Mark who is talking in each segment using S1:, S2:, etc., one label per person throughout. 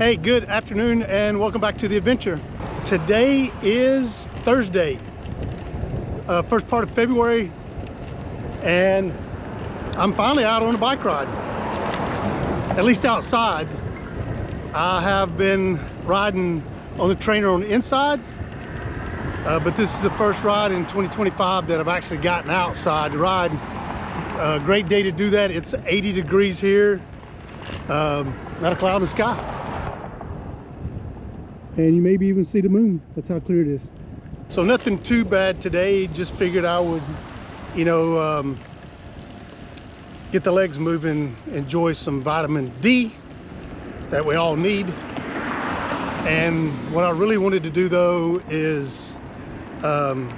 S1: Hey, good afternoon and welcome back to the adventure. Today is Thursday, first part of February, and I'm finally out on a bike ride, at least outside. I have been riding on the trainer on the inside, but this is the first ride in 2025 that I've actually gotten outside to ride. Great day to do that. It's 80 degrees here, not a cloud in the sky. And you maybe even see the moon. That's how clear it is. So nothing too bad today. Just figured I would, get the legs moving, enjoy some vitamin D that we all need. And what I really wanted to do though is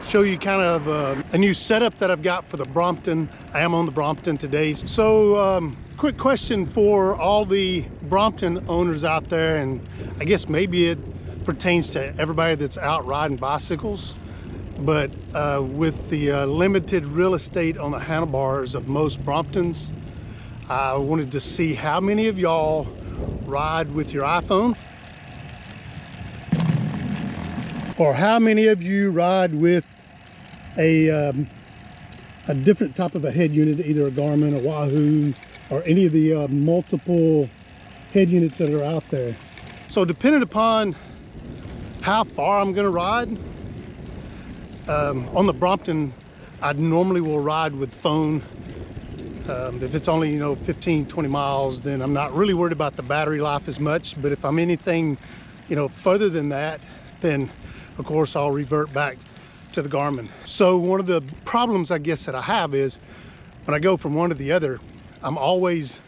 S1: show you kind of a new setup that I've got for the Brompton. I am on the Brompton today. So quick question for all the Brompton owners out there, and I guess maybe it pertains to everybody that's out riding bicycles, but with the limited real estate on the handlebars of most Bromptons, I wanted to see how many of y'all ride with your iPhone, or how many of you ride with a different type of a head unit, either a Garmin, a Wahoo, or any of the multiple head units that are out there. So depending upon how far I'm gonna ride, on the Brompton, I normally will ride with phone. If it's only 15-20 miles, then I'm not really worried about the battery life as much. But if I'm anything further than that, then of course I'll revert back to the Garmin. So one of the problems I guess that I have is when I go from one to the other, I'm always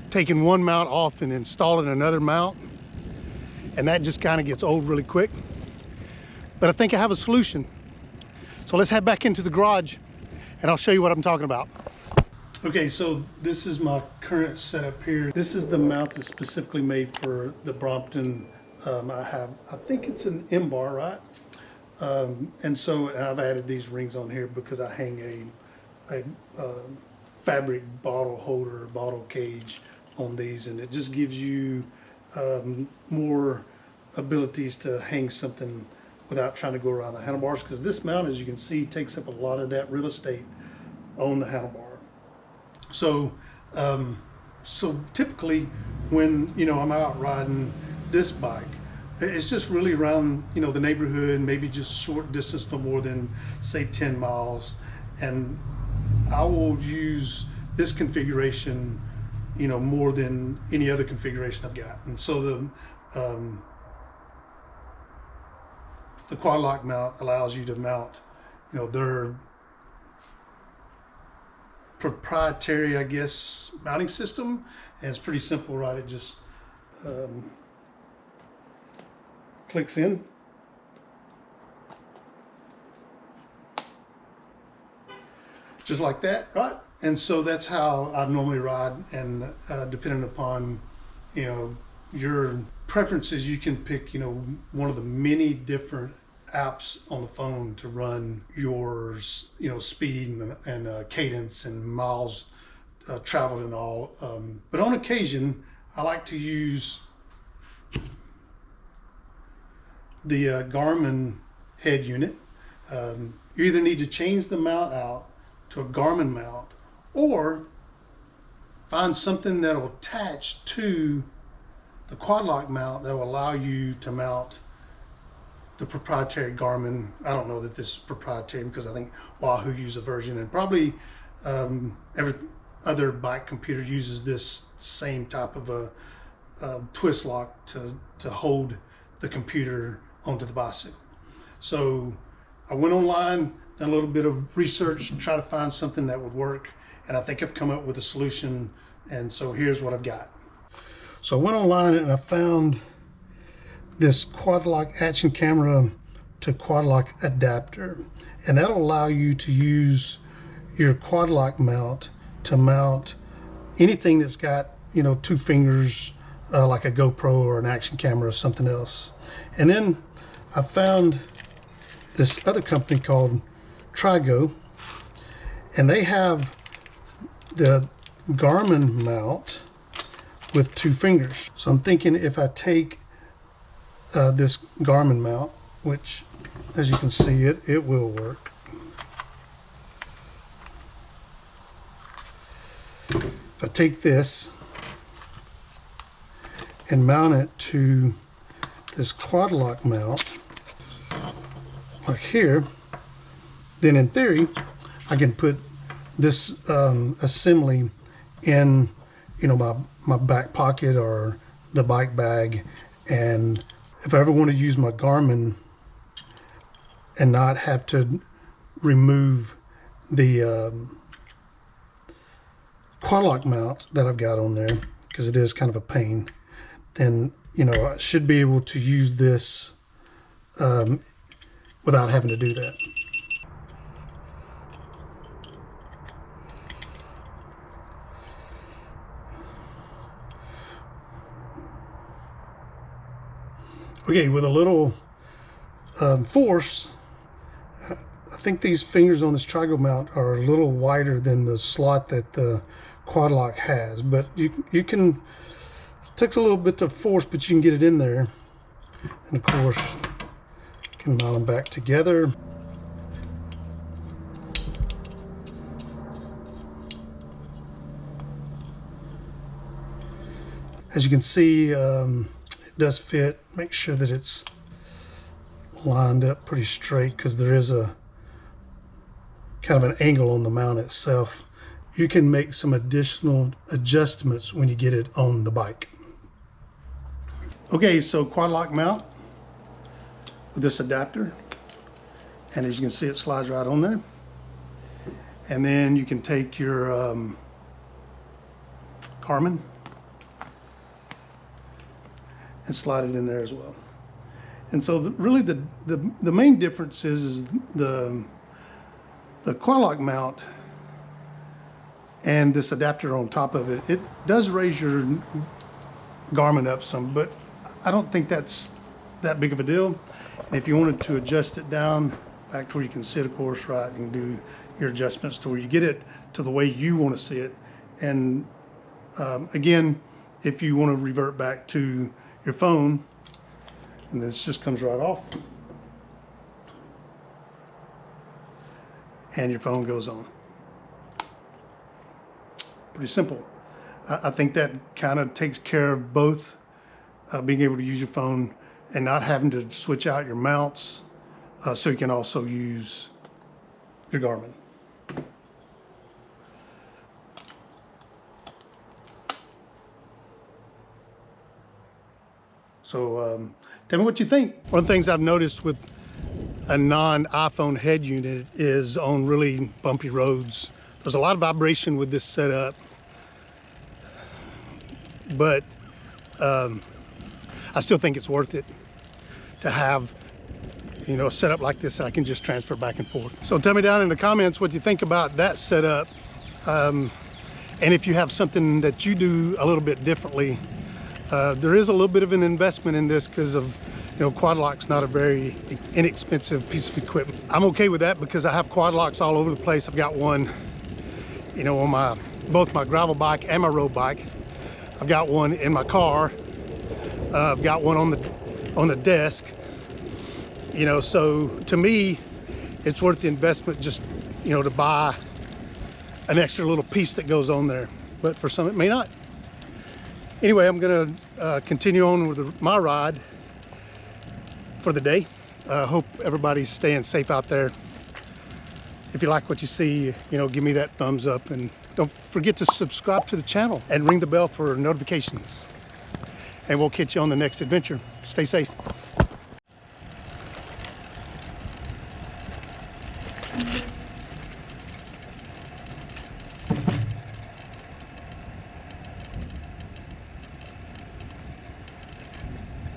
S1: taking one mount off and installing another mount, and that just kind of gets old really quick. But I think I have a solution. So let's head back into the garage and I'll show you what I'm talking about. Okay, so this is my current setup here. This is the mount that's specifically made for the Brompton. I think it's an M-bar, right? And so I've added these rings on here because I hang a fabric bottle holder, bottle cage on these, and it just gives you more abilities to hang something without trying to go around the handlebars, because this mount, as you can see, takes up a lot of that real estate on the handlebar. So so typically when I'm out riding this bike, it's just really around the neighborhood, maybe just short distance, no more than say 10 miles, and I will use this configuration more than any other configuration I've got. And so the QuadLock mount allows you to mount their proprietary, I guess, mounting system, and it's pretty simple, right? It just clicks in, just like that, right? And so that's how I normally ride, and depending upon your preferences, you can pick one of the many different apps on the phone to run your speed and cadence and miles traveled and all. But on occasion, I like to use the Garmin head unit. You either need to change the mount out to a Garmin mount, or find something that will attach to the QuadLock mount that will allow you to mount the proprietary Garmin. I don't know that this is proprietary, because I think Wahoo uses a version, and probably every other bike computer uses this same type of a twist lock to hold the computer onto the bicycle. So I went online, done a little bit of research, and try to find something that would work, and I think I've come up with a solution. And so here's what I've got. So I went online and I found this QuadLock action camera to QuadLock adapter, and that'll allow you to use your QuadLock mount to mount anything that's got two fingers, like a GoPro or an action camera or something else. And then I found this other company called Trigo, and they have the Garmin mount with 2 fingers. So I'm thinking if I take this Garmin mount, which as you can see it will work. If I take this and mount it to this QuadLock mount, like here, then in theory, I can put this assembly in, you know, my back pocket or the bike bag, and if I ever want to use my Garmin and not have to remove the QuadLock mount that I've got on there, because it is kind of a pain, then, you know, I should be able to use this without having to do that. Okay, with a little force, I think these fingers on this triangle mount are a little wider than the slot that the QuadLock has, but you can, it takes a little bit of force, but you can get it in there. And of course, you can mount them back together. As you can see, it does fit. Make sure that it's lined up pretty straight, because there is a kind of an angle on the mount itself. You can make some additional adjustments when you get it on the bike. Okay, so QuadLock mount with this adapter, and as you can see, it slides right on there. And then you can take your Garmin and slide it in there as well. And so really the main difference is the QuadLock mount and this adapter on top of it. It does raise your Garmin up some, but I don't think that's that big of a deal. And if you wanted to adjust it down back to where you can sit, of course, right, you can do your adjustments to where you get it to the way you want to see it. And again, if you want to revert back to your phone, and this just comes right off, and your phone goes on. Pretty simple. I think that kind of takes care of both being able to use your phone and not having to switch out your mounts, so you can also use your Garmin. So tell me what you think. One of the things I've noticed with a non-iPhone head unit is on really bumpy roads, there's a lot of vibration with this setup, but I still think it's worth it to have, you know, a setup like this that I can just transfer back and forth. So tell me down in the comments what you think about that setup, and if you have something that you do a little bit differently. There is a little bit of an investment in this because of, you know, QuadLock's not a very inexpensive piece of equipment. I'm okay with that because I have QuadLocks all over the place. I've got one, you know, on both my gravel bike and my road bike. I've got one in my car. I've got one on the desk. You know, so to me, it's worth the investment just, you know, to buy an extra little piece that goes on there. But for some, it may not. Anyway, I'm gonna continue on with my ride for the day. Hope everybody's staying safe out there. If you like what you see, you know, give me that thumbs up, and don't forget to subscribe to the channel and ring the bell for notifications. And we'll catch you on the next adventure. Stay safe.